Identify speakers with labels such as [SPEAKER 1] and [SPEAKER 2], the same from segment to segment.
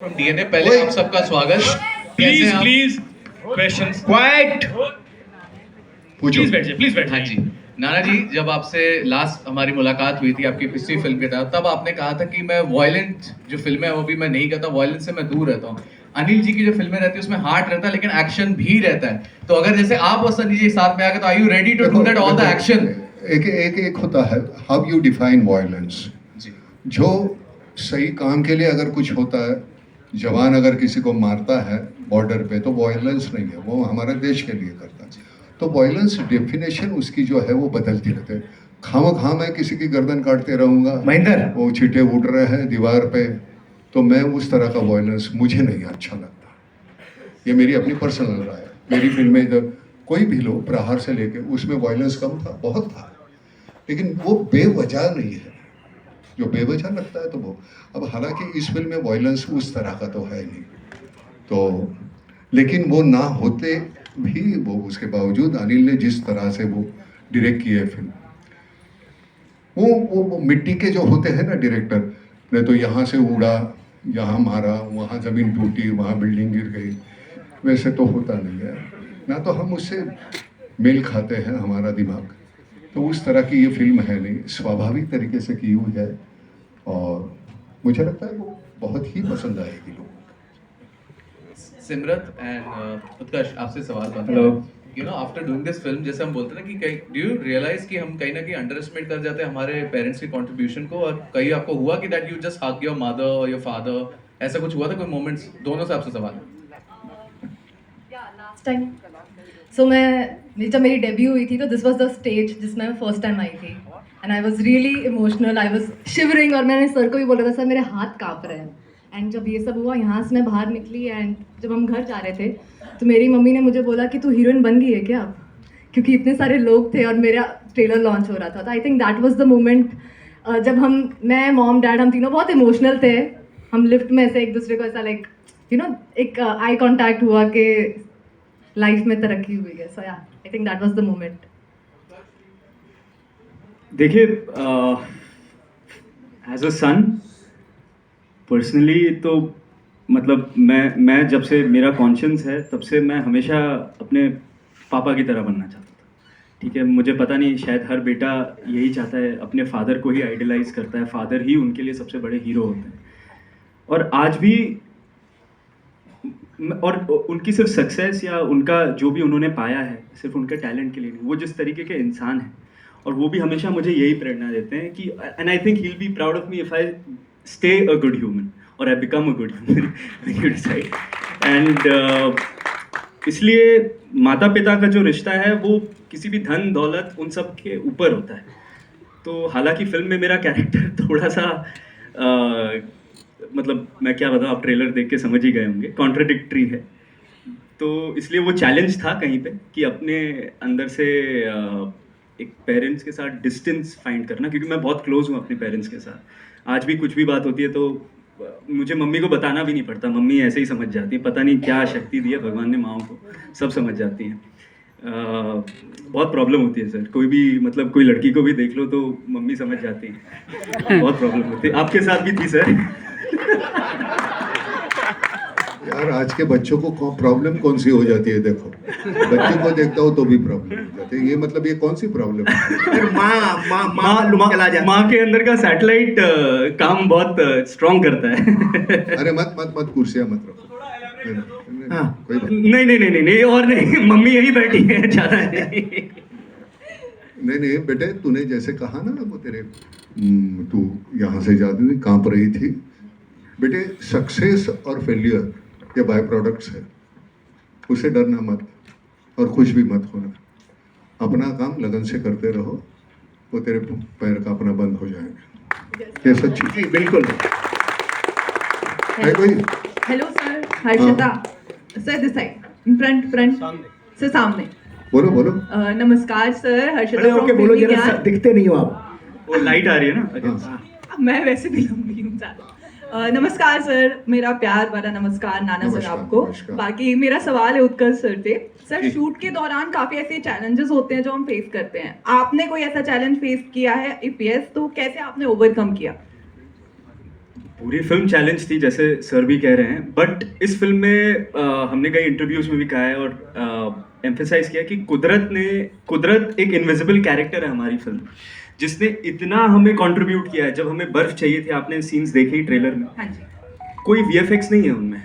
[SPEAKER 1] From DNA पहले आप सबका स्वागत।
[SPEAKER 2] प्लीज
[SPEAKER 1] कैसे आप?
[SPEAKER 2] प्लीज क्वेश्चंस
[SPEAKER 3] क्वाइट पूछो।
[SPEAKER 2] प्लीज बैठ
[SPEAKER 1] हाँ जी, नाना जी, जब आपसे लास्ट हमारी मुलाकात हुई थी आपकी पिछली फिल्म के तहत, तब आपने कहा था कि मैं वायलेंट जो फिल्में हैं वो भी मैं नहीं करता, वायलेंस से मैं दूर रहता हूँ। अनिल जी की जो फिल्में रहती है उसमें हार्ट रहता है लेकिन एक्शन भी रहता है। तो अगर जैसे आप और सनी जी साथ में आ गए तो are you ready to do that all the action?
[SPEAKER 3] एक एक एक होता है हाउ यू डिफाइन वायलेंस।
[SPEAKER 1] जी
[SPEAKER 3] जो सही काम के लिए अगर कुछ होता है, जवान अगर किसी को मारता है बॉर्डर पे, तो वायलेंस नहीं है, वो हमारे देश के लिए करता है। तो वायलेंस डेफिनेशन उसकी जो है वो बदलती रहती है। खामखा मैं किसी की गर्दन काटते रहूंगा,
[SPEAKER 4] महेंद्र
[SPEAKER 3] वो छींटे उड़ रहे हैं दीवार पे, तो मैं उस तरह का वायलेंस मुझे नहीं अच्छा लगता। ये मेरी अपनी पर्सनल राय है। मेरी फिल्में इधर कोई भी लो, प्रहार से लेके, उसमें वायलेंस कम था, बहुत था, लेकिन वो बेवजह नहीं है। जो बेवजह लगता है तो वो, अब हालांकि इस फिल्म में वायलेंस उस तरह का तो है नहीं, तो लेकिन वो ना होते भी, वो उसके बावजूद अनिल ने जिस तरह से वो डायरेक्ट किए फिल्म, वो मिट्टी के जो होते हैं ना डायरेक्टर, ने तो यहाँ से उड़ा, यहाँ मारा, वहाँ ज़मीन टूटी, वहाँ बिल्डिंग गिर गई, वैसे तो होता नहीं है ना। तो हम उससे मेल खाते हैं हमारा दिमाग, तो उस तरह की ये फिल्म है नहीं, स्वाभाविक तरीके से की हुई है, और मुझे लगता है वो बहुत ही पसंद आएगी लोगों को।
[SPEAKER 1] सिमरत एंड उत्कर्ष, आपसे सवाल बनता
[SPEAKER 4] Hello.
[SPEAKER 1] है, you know after doing this film, जैसे हम बोलते हैं ना कि कहीं डू यू रियलाइज कि हम कहीं ना कहीं अंडर एस्टिमेट कर जाते हैं हमारे पेरेंट्स की कंट्रीब्यूशन को, और कहीं आपको हुआ कि that you just hug your mother और योर फादर, ऐसा कुछ हुआ था कोई मोमेंट्स? दोनों से आपसे सवाल है।
[SPEAKER 5] लास्ट टाइम जब मेरी डेब्यू हुई थी तो दिस वाज द स्टेज जिसमें मैं फर्स्ट टाइम आई थी, and I was really emotional, I was shivering, और मैंने सर को भी बोला था सर मेरे हाथ कांप रहे हैं। एंड जब ये सब हुआ, यहाँ से मैं बाहर निकली, एंड जब हम घर जा रहे थे तो मेरी मम्मी ने मुझे बोला कि तू हीरोइन बन गई है क्या अब, क्योंकि इतने सारे लोग थे और मेरा ट्रेलर लॉन्च हो रहा था। तो I think that was the moment जब मैं मॉम डैड हम तीनों बहुत इमोशनल थे। हम लिफ्ट में से एक दूसरे को ऐसा लाइक एक आई कांटेक्ट हुआ कि लाइफ में तरक्की हुई है। सो या I think that was the moment.
[SPEAKER 4] देखिए, एज अ सन पर्सनली तो मतलब मैं जब से मेरा कॉन्शियंस है तब से मैं हमेशा अपने पापा की तरह बनना चाहता था। ठीक है, मुझे पता नहीं, शायद हर बेटा यही चाहता है, अपने फादर को ही आइडलाइज करता है, फादर ही उनके लिए सबसे बड़े हीरो होते हैं। और आज भी, और उनकी सिर्फ सक्सेस या उनका जो भी उन्होंने पाया है सिर्फ उनके टैलेंट के लिए नहीं, वो जिस तरीके के इंसान हैं और वो भी हमेशा मुझे यही प्रेरणा देते हैं कि, and I think he will be proud of me if I stay a good human और I become a good human you decide. And इसलिए माता पिता का जो रिश्ता है वो किसी भी धन दौलत उन सब के ऊपर होता है। तो हालांकि फिल्म में मेरा कैरेक्टर थोड़ा सा मतलब मैं क्या बताऊँ, आप ट्रेलर देख के समझ ही गए होंगे, कॉन्ट्राडिक्टरी है। तो इसलिए वो चैलेंज था कहीं पे कि अपने अंदर से एक पेरेंट्स के साथ डिस्टेंस फाइंड करना, क्योंकि मैं बहुत क्लोज हूँ अपने पेरेंट्स के साथ। आज भी कुछ भी बात होती है तो मुझे मम्मी को बताना भी नहीं पड़ता, मम्मी ऐसे ही समझ जाती है। पता नहीं क्या शक्ति दी है भगवान ने माओ को, सब समझ जाती हैं। बहुत प्रॉब्लम होती है सर, कोई भी मतलब कोई लड़की को भी देख लो तो मम्मी समझ जाती है, बहुत प्रॉब्लम होती है। आपके साथ भी थी सर?
[SPEAKER 3] यार आज के बच्चों को प्रॉब्लम कौन सी हो जाती है? देखो, बच्चों को देखता हो तो भी प्रॉब्लम हो जाती है, ये मतलब ये कौन सी प्रॉब्लम है?
[SPEAKER 4] फिर माँ के अंदर का सैटेलाइट काम बहुत स्ट्रॉन्ग करता है।
[SPEAKER 3] अरे मत मत मत, कुर्सियां मत रखो।
[SPEAKER 4] हाँ।
[SPEAKER 3] कोई बात
[SPEAKER 4] नहीं नहीं नहीं नहीं नहीं, और नहीं, मम्मी यही बैठी है, ज्यादा नहीं।
[SPEAKER 3] नहीं नहीं बेटे, तूने जैसे कहा ना वो तेरे तू यहाँ से जाती थी, कांप रही थी। बेटे, सक्सेस और फेलियर ये बाय प्रोडक्ट्स है, उसे डरना मत और खुश भी मत होना। अपना काम लगन से करते रहो, वो तेरे पैर का अपना बंद हो जाएगा। ये सच्ची
[SPEAKER 4] बिल्कुल
[SPEAKER 3] है कोई?
[SPEAKER 6] Hello sir, Harshita sir, this side, front से सामने।
[SPEAKER 3] बोलो बोलो।
[SPEAKER 6] नमस्कार सर, हर्षिता
[SPEAKER 4] अरे
[SPEAKER 6] from
[SPEAKER 4] ओके, बोलो
[SPEAKER 6] फिल्मी
[SPEAKER 4] जरा,
[SPEAKER 6] ज्ञान।
[SPEAKER 4] दिखते नहीं हो आप। वो लाइट आ रही है ना।
[SPEAKER 3] हाँ।
[SPEAKER 6] मैं वैसे भी लंबी हूँ ज़्यादा। नमस्कार सर, मेरा प्यार भरा नमस्कार नाना सर
[SPEAKER 3] नमस्कार,
[SPEAKER 6] आपको।
[SPEAKER 3] नमस्कार।
[SPEAKER 6] बाकी मेरा सवाल है उत्कर्ष सर से। सर,
[SPEAKER 3] जी।
[SPEAKER 6] शूट के दौरान काफी ऐसे चैलेंजेस होते हैं जो हम फेस करते हैं, आपने कोई ऐसा चैलेंज फेस किया है? इफ यस तो कैसे आपने ओवरकम किया?
[SPEAKER 4] पूरी फिल्म चैलेंज थी जैसे सर भी कह रहे हैं, बट इस फिल्म में हमने कई इंटरव्यूज में भी कहा है और एम्फेसाइज किया कि कुदरत एक इनविजिबल कैरेक्टर है हमारी फिल्म, जिसने इतना हमें कंट्रीब्यूट किया है। जब हमें बर्फ चाहिए थी, आपने सीन्स देखे ही ट्रेलर में,
[SPEAKER 6] हाँ जी।
[SPEAKER 4] कोई वीएफएक्स नहीं है उनमें,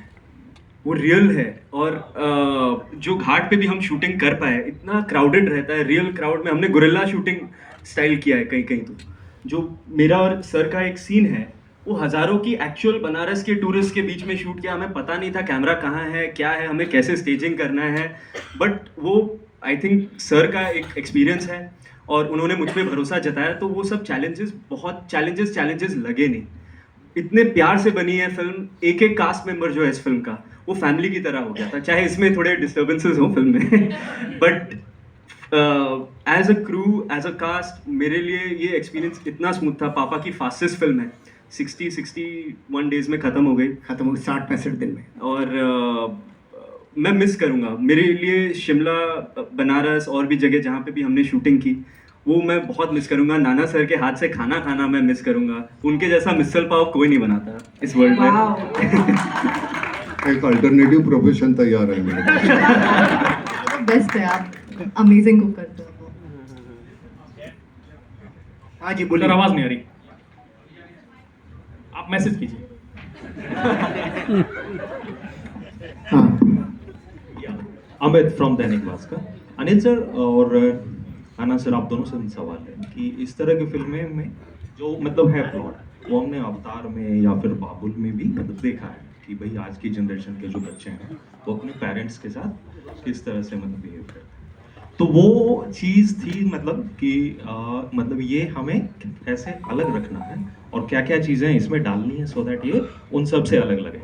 [SPEAKER 4] वो रियल है। और जो घाट पे भी हम शूटिंग कर पाए, इतना क्राउडेड रहता है, रियल क्राउड में हमने गुरिल्ला शूटिंग स्टाइल किया है कहीं कहीं। तो जो मेरा और सर का एक सीन है, वो हज़ारों की एक्चुअल बनारस के टूरिस्ट के बीच में शूट किया। हमें पता नहीं था कैमरा कहाँ है, क्या है, हमें कैसे स्टेजिंग करना है, बट वो आई थिंक सर का एक एक्सपीरियंस है और उन्होंने मुझ पे भरोसा जताया। तो वो सब बहुत चैलेंजेस लगे नहीं। इतने प्यार से बनी है फिल्म, एक एक कास्ट मेंबर जो है इस फिल्म का, वो फैमिली की तरह हो गया था, चाहे इसमें थोड़े डिस्टर्बेंसेस हो फिल्म में but as a crew, as a cast, मेरे लिए ये एक्सपीरियंस इतना स्मूथ था। पापा की फास्टेस्ट फिल्म है, 61 डेज में ख़त्म हो गई,
[SPEAKER 7] 60-65 दिन में।
[SPEAKER 4] और मैं मिस करूँगा। मेरे लिए शिमला, बनारस और भी जगह जहाँ पे भी हमने शूटिंग की, वो मैं बहुत मिस करूँगा। नाना सर के हाथ से खाना खाना मैं मिस करूँगा। उनके जैसा मिसल पाव कोई नहीं बनाता इस वर्ल्ड में।
[SPEAKER 3] एक अल्टरनेटिव प्रोफेशन तैयार है मेरे पास।
[SPEAKER 5] बेस्ट है, आप अमेजिंग कुक करते हो।
[SPEAKER 7] हाँ जी
[SPEAKER 2] सर
[SPEAKER 7] बोलिए।
[SPEAKER 2] आवाज नहीं आ रही, आप मैसेज कीजिए।
[SPEAKER 7] हाँ
[SPEAKER 8] अमित फ्रॉम दैनिक भास्कर। अनिल सर और आना सर, आप दोनों से सवाल है कि इस तरह की फिल्में में जो मतलब है प्लॉट, वो हमने अवतार में या फिर बाबुल में भी मतलब देखा है कि भाई आज की जनरेशन के जो बच्चे हैं वो अपने पेरेंट्स के साथ किस तरह से मतलब बिहेव करते हैं। तो वो चीज़ थी मतलब कि मतलब ये हमें कैसे अलग रखना है और क्या क्या चीज़ें इसमें डालनी है सो दैट ये उन सब से अलग लगे।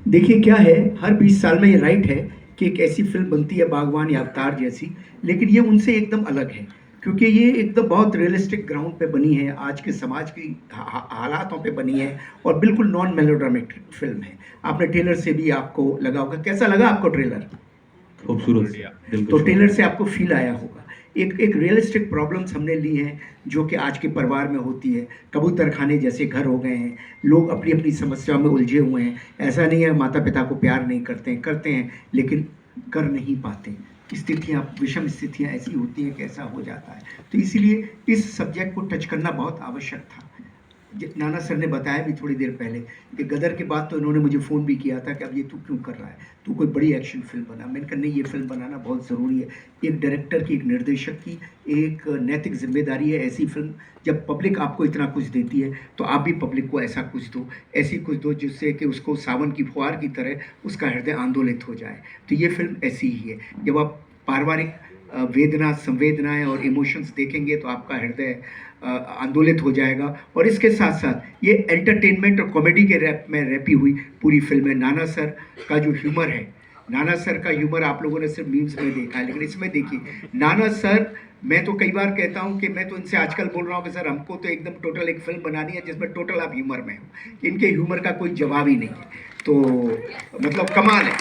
[SPEAKER 7] देखिए क्या है, हर 20 साल में ये राइट है कि एक ऐसी फिल्म बनती है बागवान या अवतार जैसी, लेकिन ये उनसे एकदम अलग है क्योंकि ये एकदम बहुत रियलिस्टिक ग्राउंड पे बनी है, आज के समाज की हालातों पे बनी है और बिल्कुल नॉन मेलोड्रामेटिक फिल्म है। आपने ट्रेलर से भी आपको लगा होगा, कैसा लगा आपको ट्रेलर?
[SPEAKER 8] खूबसूरत दिल को
[SPEAKER 7] तो
[SPEAKER 8] छू
[SPEAKER 7] ट्रेलर से आपको फील आया होगा। एक रियलिस्टिक प्रॉब्लम्स हमने ली हैं जो कि आज के परिवार में होती है। कबूतर खाने जैसे घर हो गए हैं, लोग अपनी अपनी समस्याओं में उलझे हुए हैं। ऐसा नहीं है माता पिता को प्यार नहीं करते हैं लेकिन कर नहीं पाते। स्थितियाँ, विषम स्थितियाँ ऐसी होती हैं कि ऐसा हो जाता है। तो इसीलिए इस सब्जेक्ट को टच करना बहुत आवश्यक था। नाना सर ने बताया भी थोड़ी देर पहले कि गदर के बाद तो इन्होंने मुझे फ़ोन भी किया था कि अब ये तू क्यों कर रहा है, तू कोई बड़ी एक्शन फिल्म बना। मैंने कहा नहीं, ये फिल्म बनाना बहुत ज़रूरी है। एक डायरेक्टर की, एक निर्देशक की एक नैतिक जिम्मेदारी है। ऐसी फिल्म जब पब्लिक आपको इतना कुछ देती है तो आप भी पब्लिक को ऐसा कुछ दो, ऐसी कुछ दो जिससे कि उसको सावन की फुहार की तरह उसका हृदय आंदोलित हो जाए। तो ये फिल्म ऐसी ही है। जब आप पारिवारिक वेदना, संवेदनाएं और इमोशंस देखेंगे तो आपका हृदय आंदोलित हो जाएगा। और इसके साथ साथ ये एंटरटेनमेंट और कॉमेडी के रैप में रैपी हुई पूरी फिल्म है। नाना सर का जो ह्यूमर है, नाना सर का ह्यूमर आप लोगों ने सिर्फ मीम्स में देखा है, लेकिन इसमें देखिए नाना सर, मैं तो कई बार कहता हूँ कि मैं तो इनसे आजकल बोल रहा हूँ कि सर हमको तो एकदम टोटल एक फिल्म बनानी है जिसमें टोटल आप ह्यूमर में हो। इनके ह्यूमर का कोई जवाब ही नहीं है, तो मतलब कमाल है।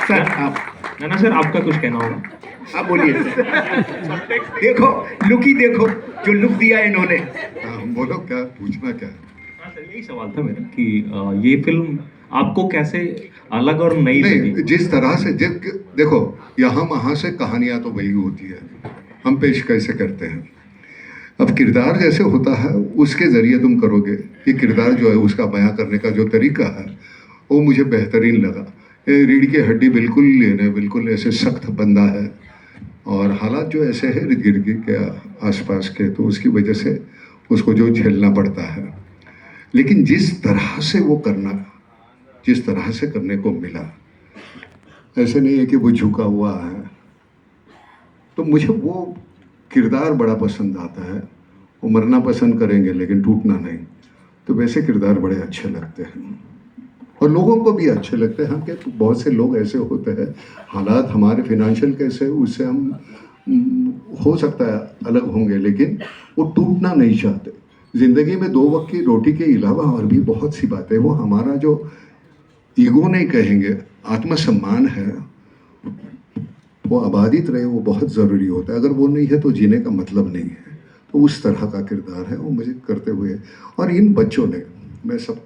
[SPEAKER 7] सर आप,
[SPEAKER 8] नाना सर आपका कुछ कहना होगा?
[SPEAKER 7] आप बोलिए। देखो लुक ही देखो, जो लुक दिया इन्होंने।
[SPEAKER 3] हाँ, बोलो क्या पूछना क्या है?
[SPEAKER 8] हाँ सर, यही सवाल था मेरा कि ये फिल्म आपको कैसे अलग और नई लगी?
[SPEAKER 3] नहीं, जिस तरह से देखो, यहाँ वहाँ से कहानियाँ तो वही होती है, हम पेश कैसे करते हैं। अब किरदार जैसे होता है उसके ज़रिए तुम करोगे। ये किरदार जो है उसका बयां करने का जो तरीका है वो मुझे बेहतरीन लगा। रीढ़ की हड्डी बिल्कुल ऐसे सख्त बंदा है और हालात जो ऐसे है इर्द गिर्द के आसपास के, तो उसकी वजह से उसको जो झेलना पड़ता है। लेकिन जिस तरह से वो जिस तरह से करने को मिला, ऐसे नहीं है कि वो झुका हुआ है। तो मुझे वो किरदार बड़ा पसंद आता है। वो मरना पसंद करेंगे लेकिन टूटना नहीं। तो वैसे किरदार बड़े अच्छे लगते हैं और लोगों को भी अच्छे लगते हैं। हम क्या, तो बहुत से लोग ऐसे होते हैं, हालात हमारे फिनेंशियल कैसे, उससे हम हो सकता है अलग होंगे, लेकिन वो टूटना नहीं चाहते। ज़िंदगी में 2 वक्त की रोटी के अलावा और भी बहुत सी बातें, वो हमारा जो ईगो नहीं कहेंगे, आत्मसम्मान है, वो आबादित रहे, वो बहुत ज़रूरी होता है। अगर वो नहीं है तो जीने का मतलब नहीं है। तो उस तरह का किरदार है वो मुझे करते हुए। और इन बच्चों ने, मैं सब,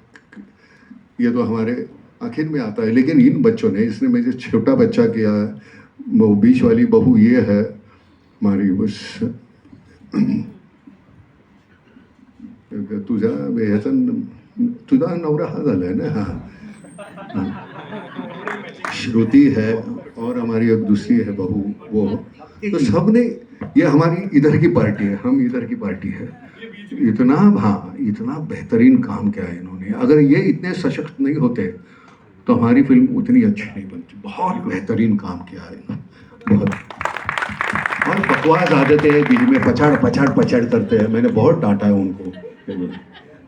[SPEAKER 3] ये तो हमारे आखिर में आता है, लेकिन इन बच्चों ने, इसने मुझे छोटा बच्चा किया है, वो बीच वाली बहू ये है हमारी, उस तुझा तुझा नवरा हा झालाय ना, हाँ, श्रुति है और हमारी एक दूसरी है बहू, वो तो सबने, ये हमारी इधर की पार्टी है, हम इधर की पार्टी है। इतना, हाँ, इतना बेहतरीन काम किया है इन्होंने। अगर ये इतने सशक्त नहीं होते तो हमारी फिल्म उतनी अच्छी नहीं बनती। बहुत बेहतरीन काम किया है इन्होंने, बहुत। और बकवास आदतें हैं बीच में, पछाड़ करते हैं। मैंने बहुत डांटा है उनको।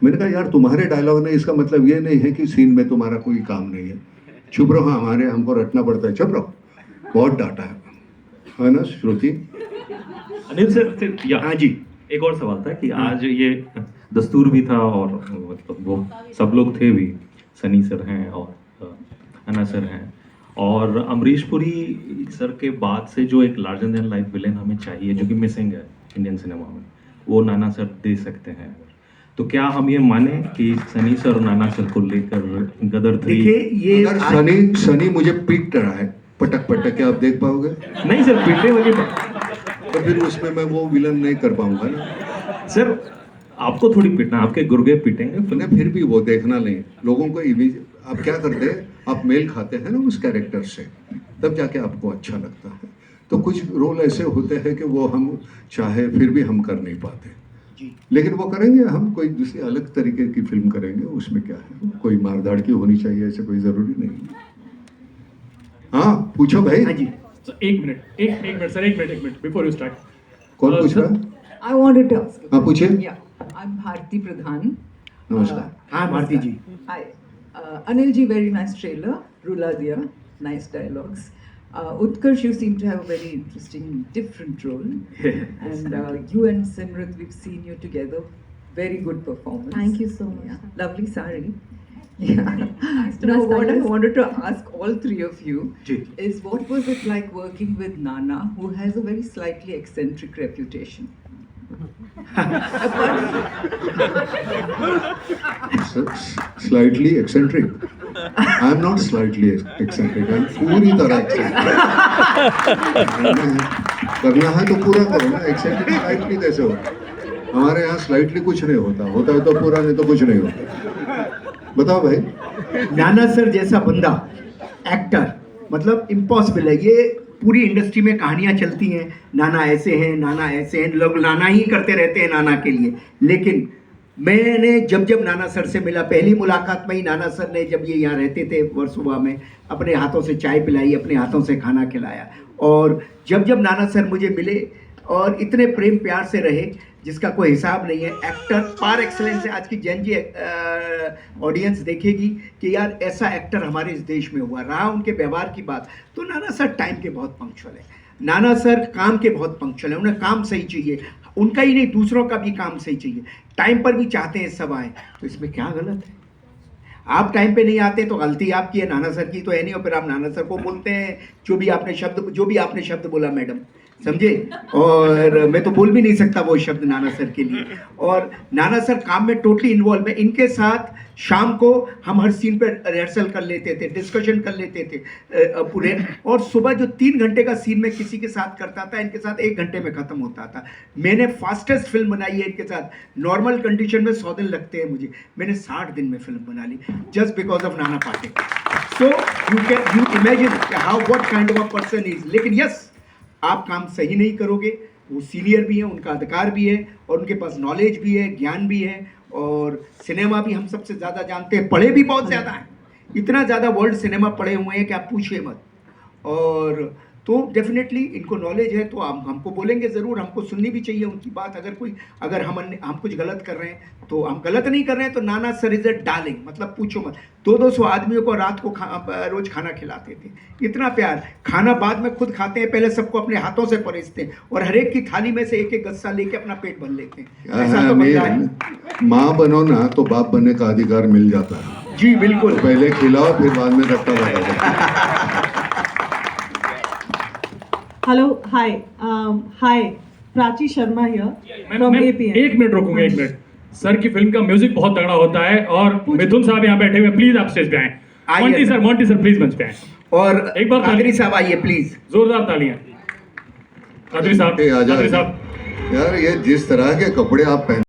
[SPEAKER 3] मैंने कहा यार तुम्हारे डायलॉग ने, इसका मतलब ये नहीं है कि सीन में तुम्हारा कोई काम नहीं है, चुप रहो, हमको रटना पड़ता है, चुप रहो। बहुत डांटा है ना श्रुति?
[SPEAKER 8] अनिल सर, या
[SPEAKER 7] हाँ जी,
[SPEAKER 8] एक और सवाल था कि आज ये दस्तूर भी था और मतलब वो सब लोग थे भी, सनी सर हैं और अन्ना सर हैं, और अमरीश पुरी सर के बाद से जो एक लार्जर देन लाइफ विलेन हमें चाहिए, जो कि मिसिंग है इंडियन सिनेमा में, वो नाना सर दे सकते हैं। तो क्या हम ये माने कि सनी सर और नाना सर को लेकर गदर 3?
[SPEAKER 7] देखिए ये
[SPEAKER 3] अगर सनी मुझे पीट रहा है पटक क्या आप देख पाओगे?
[SPEAKER 8] नहीं सर, पीटने वाली
[SPEAKER 3] तो फिर उसमें मैं वो विलन नहीं कर पाऊंगा ना
[SPEAKER 8] सर, आपको थोड़ी पीटना, आपके गुर्गे पीटेंगे।
[SPEAKER 3] मैंने फिर भी वो देखना नहीं, लोगों को इमेज, आप क्या करते हैं, आप मेल खाते हैं ना उस कैरेक्टर से, तब जाके आपको अच्छा लगता है। तो कुछ रोल ऐसे होते हैं कि वो हम चाहे फिर भी हम कर नहीं पाते, लेकिन वो करेंगे, हम कोई दूसरी अलग तरीके की फिल्म करेंगे, उसमें क्या है, कोई मारधाड़ की होनी चाहिए ऐसे कोई जरूरी नहीं। हाँ पूछो भाई।
[SPEAKER 7] हाँ जी,
[SPEAKER 2] एक मिनट सर, एक मिनट बिफोर यू स्टार्ट।
[SPEAKER 3] कौन पूछ रहा है?
[SPEAKER 6] I wanted to ask.
[SPEAKER 3] हाँ पूछिए।
[SPEAKER 6] Yeah, I'm Bharti Pradhan.
[SPEAKER 3] नमस्कार।
[SPEAKER 7] हाँ भारती जी।
[SPEAKER 6] Hi. Anil ji, very nice trailer. Rula Diya, nice dialogues. Utkarsh, you seem to have a very interesting, different role. And you and Simrat, we've seen you together. Very good performance.
[SPEAKER 5] Thank you so much.
[SPEAKER 6] Yeah. Lovely sari. Yeah.
[SPEAKER 5] to
[SPEAKER 6] Now,
[SPEAKER 5] my
[SPEAKER 6] what I
[SPEAKER 5] stylist.
[SPEAKER 6] wanted to ask all three of you
[SPEAKER 7] जी।
[SPEAKER 6] is what was it like working with Nana, who has a very slightly eccentric reputation?
[SPEAKER 3] Slightly eccentric? I am not slightly eccentric, I am पूरी तरह eccentric. करना है तो पूरा करो ना, eccentric slightly कैसे होता? हमारे यहाँ स्लाइटली कुछ नहीं होता, होता है तो पूरा, नहीं तो कुछ नहीं होता। बताओ भाई।
[SPEAKER 7] नाना सर जैसा बंदा, एक्टर, मतलब इम्पॉसिबल है। ये पूरी इंडस्ट्री में कहानियां चलती हैं, नाना ऐसे हैं, नाना ऐसे हैं, लोग नाना ही करते रहते हैं नाना के लिए। लेकिन मैंने जब नाना सर से मिला, पहली मुलाकात में ही नाना सर ने, जब ये यहाँ रहते थे वर्सोवा में, अपने हाथों से चाय पिलाई, अपने हाथों से खाना खिलाया। और जब नाना सर मुझे मिले और इतने प्रेम प्यार से रहे जिसका कोई हिसाब नहीं है। एक्टर पार एक्सलेंस है। आज की जेन जी ऑडियंस देखेगी कि यार ऐसा एक्टर हमारे इस देश में हुआ। रहा उनके व्यवहार की बात, तो नाना सर टाइम के बहुत पंक्चुअल है, नाना सर काम के बहुत पंक्चुअल है। उन्हें काम सही चाहिए, उनका ही नहीं दूसरों का भी काम सही चाहिए, टाइम पर भी चाहते हैं सब आए। तो इसमें क्या गलत है? आप टाइम पे नहीं आते तो गलती आपकी है, नाना सर की तो है नहीं। और फिर आप नाना सर को बोलते हैं जो भी आपने शब्द बोला मैडम, समझे? और मैं तो बोल भी नहीं सकता वो शब्द नाना सर के लिए। और नाना सर काम में टोटली इन्वॉल्व है। इनके साथ शाम को हम हर सीन पे रिहर्सल कर लेते थे, डिस्कशन कर लेते थे पूरे। और सुबह जो 3 घंटे का सीन में किसी के साथ करता था, इनके साथ 1 घंटे में ख़त्म होता था। मैंने फास्टेस्ट फिल्म बनाई है इनके साथ। नॉर्मल कंडीशन में 100 दिन लगते हैं मुझे, मैंने 60 दिन में फिल्म बना ली, just because of Nana Patekar. So you imagine how what kind of a person is. लेकिन यस, आप काम सही नहीं करोगे, वो सीनियर भी हैं, उनका अधिकार भी है, और उनके पास नॉलेज भी है, ज्ञान भी है, और सिनेमा भी हम सबसे ज़्यादा जानते हैं, पढ़े भी बहुत ज़्यादा हैं। इतना ज़्यादा वर्ल्ड सिनेमा पढ़े हुए हैं कि आप पूछिए मत। और तो डेफिनेटली इनको नॉलेज है, तो हमको बोलेंगे ज़रूर, हमको सुननी भी चाहिए उनकी बात। अगर हम कुछ गलत कर रहे हैं तो हम गलत नहीं कर रहे हैं। तो नाना सर इज अ डार्लिंग, मतलब पूछो मत। 200 आदमियों को रात को रोज खाना खिलाते थे, इतना प्यार। खाना बाद में खुद खाते हैं, पहले सबको अपने हाथों से परोसते हैं, और हर एक की थाली में से 1-1 गस्सा लेके अपना पेट भर लेते हैं। ऐसा तो बंदा है।
[SPEAKER 3] माँ बनो ना तो बाप बनने का अधिकार मिल जाता है।
[SPEAKER 7] जी बिल्कुल।
[SPEAKER 3] पहले खिलाओ फिर बाद में रट्टा लगा।
[SPEAKER 9] Hello, hi. Hi. Prachi Sharma here from
[SPEAKER 2] मैं
[SPEAKER 9] APM.
[SPEAKER 2] एक मिनट रोकूंगा, एक मिनट। सर की फिल्म का म्यूजिक बहुत तगड़ा होता है और मिथुन साहब यहाँ बैठे हुए, प्लीज आप स्टेज पे आए।
[SPEAKER 7] आइए।
[SPEAKER 2] मोंटी सर प्लीज मंच पे आए।
[SPEAKER 7] और
[SPEAKER 2] एक बार
[SPEAKER 7] कादरी साहब आइए प्लीज।
[SPEAKER 2] जोरदार तालियां। कादरी साहब,
[SPEAKER 3] ए, आजा,
[SPEAKER 2] कादरी
[SPEAKER 3] आजा।
[SPEAKER 2] साहब।
[SPEAKER 3] यार ये जिस तरह के कपड़े आप पहन